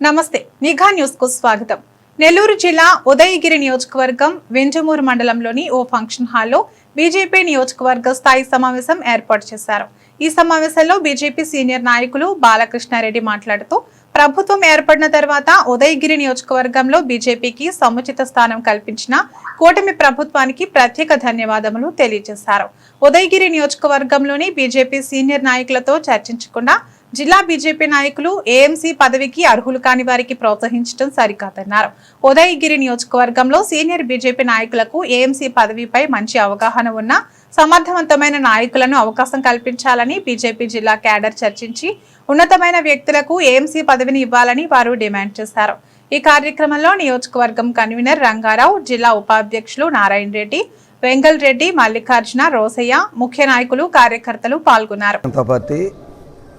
నమస్తే నిఘా న్యూస్ కు స్వాగతం. నెల్లూరు జిల్లా ఉదయగిరి నియోజకవర్గం వెంజమూరు మండలంలోని ఓ ఫంక్షన్ హాల్లో బీజేపీ నియోజకవర్గ స్థాయి సమావేశం ఏర్పాటు చేశారు. ఈ సమావేశంలో బీజేపీ సీనియర్ నాయకులు బాలకృష్ణారెడ్డి మాట్లాడుతూ ప్రభుత్వం ఏర్పడిన తర్వాత ఉదయగిరి నియోజకవర్గంలో బీజేపీకి సముచిత స్థానం కల్పించిన కూటమి ప్రభుత్వానికి ప్రత్యేక ధన్యవాదములు తెలియజేశారు. ఉదయగిరి నియోజకవర్గంలోని బీజేపీ సీనియర్ నాయకులతో చర్చించకుండా జిల్లా బీజేపీ నాయకులు ఏఎంసీ పదవికి అర్హులు కాని వారికి ప్రోత్సహించడం సరికాదన్నారు. ఉదయగిరి నియోజకవర్గంలో సీనియర్ బీజేపీ నాయకులకు ఏఎంసీ పదవిపై మంచి అవగాహన ఉన్న సమర్థవంతమైన నాయకులను అవకాశం కల్పించాలని బీజేపీ జిల్లా క్యాడర్ చర్చించి ఉన్నతమైన వ్యక్తులకు ఏఎంసీ పదవిని ఇవ్వాలని వారు డిమాండ్ చేశారు. ఈ కార్యక్రమంలో నియోజకవర్గం కన్వీనర్ రంగారావు, జిల్లా ఉపాధ్యక్షులు నారాయణ రెడ్డి, వెంగల్ రెడ్డి, మల్లికార్జున, రోసయ్య, ముఖ్య నాయకులు, కార్యకర్తలు పాల్గొన్నారు.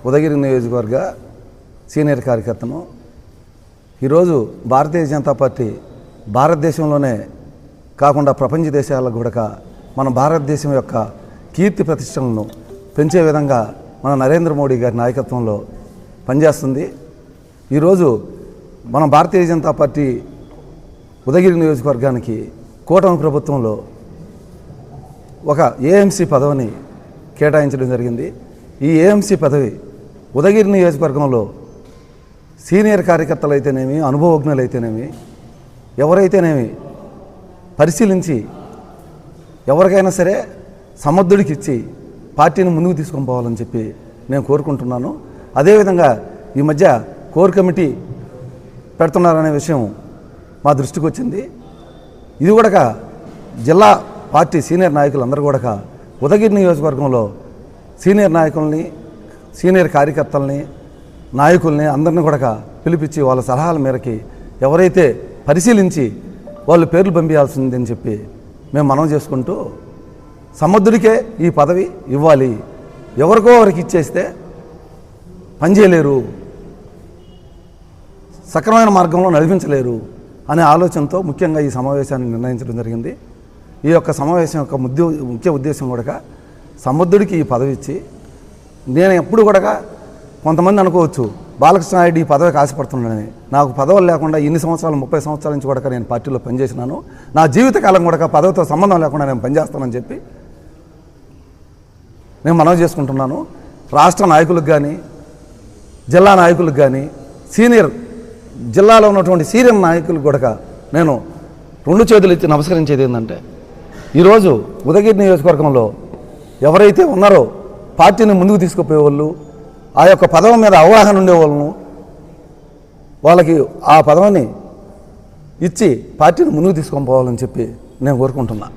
ఉదయగిరి నియోజకవర్గ సీనియర్ కార్యకర్తను ఈరోజు భారతీయ జనతా పార్టీ భారతదేశంలోనే కాకుండా ప్రపంచ దేశాలకు కూడా మన భారతదేశం యొక్క కీర్తి ప్రతిష్టలను పెంచే విధంగా మన నరేంద్ర మోడీ గారి నాయకత్వంలో పనిచేస్తుంది. ఈరోజు మన భారతీయ జనతా పార్టీ ఉదయగిరి నియోజకవర్గానికి కూటమి ప్రభుత్వంలో ఒక ఏఎంసీ పదవిని కేటాయించడం జరిగింది. ఈ ఏఎంసీ పదవి ఉదయగిరి నియోజకవర్గంలో సీనియర్ కార్యకర్తలు అయితేనేమి, అనుభవజ్ఞులు అయితేనేమి, ఎవరైతేనేమి పరిశీలించి ఎవరికైనా సరే సమర్థుడికి ఇచ్చి పార్టీని ముందుకు తీసుకొని పోవాలని చెప్పి నేను కోరుకుంటున్నాను. అదేవిధంగా ఈ మధ్య కోర్ కమిటీ పెడుతున్నారనే విషయం మా దృష్టికి వచ్చింది. ఇది కూడా జిల్లా పార్టీ సీనియర్ నాయకులు అందరూ కూడా ఉదయగిరి నియోజకవర్గంలో సీనియర్ నాయకుల్ని, సీనియర్ కార్యకర్తల్ని, నాయకుల్ని అందరినీ కూడా పిలిపించి వాళ్ళ సలహాల మేరకి ఎవరైతే పరిశీలించి వాళ్ళు పేర్లు పంపించాల్సిందని చెప్పి మేము మనవి చేసుకుంటూ సమర్థుడికే ఈ పదవి ఇవ్వాలి, ఎవరికో వారికి ఇచ్చేస్తే పనిచేయలేరు, సక్రమైన మార్గంలో నడిపించలేరు అనే ఆలోచనతో ముఖ్యంగా ఈ సమావేశాన్ని నిర్ణయించడం జరిగింది. ఈ యొక్క సమావేశం యొక్క ముఖ్య ఉద్దేశం కూడా సమర్థుడికి ఈ పదవి ఇచ్చి, నేను ఎప్పుడు కూడా కొంతమంది అనుకోవచ్చు బాలకృష్ణారెడ్డి ఈ పదవికి ఆశపడుతున్నానని. నాకు పదవులు లేకుండా ఇన్ని సంవత్సరాలు 30 సంవత్సరాల నుంచి కూడా నేను పార్టీలో పనిచేసినాను. నా జీవితకాలం కూడా పదవితో సంబంధం లేకుండా నేను పనిచేస్తానని చెప్పి నేను మనవి చేసుకుంటున్నాను. రాష్ట్ర నాయకులకు కానీ, జిల్లా నాయకులకు కానీ, జిల్లాలో ఉన్నటువంటి సీనియర్ నాయకులకు కూడా నేను 2 చేతులు ఎత్తి నమస్కరించేది ఏంటంటే, ఈరోజు ఉదయగిరి నియోజకవర్గంలో ఎవరైతే ఉన్నారో పార్టీని ముందుకు తీసుకుపోయేవాళ్ళు, ఆ యొక్క పదవి మీద అవగాహన ఉండేవాళ్ళను వాళ్ళకి ఆ పదవిని ఇచ్చి పార్టీని ముందుకు తీసుకొని పోవాలని చెప్పి నేను కోరుకుంటున్నాను.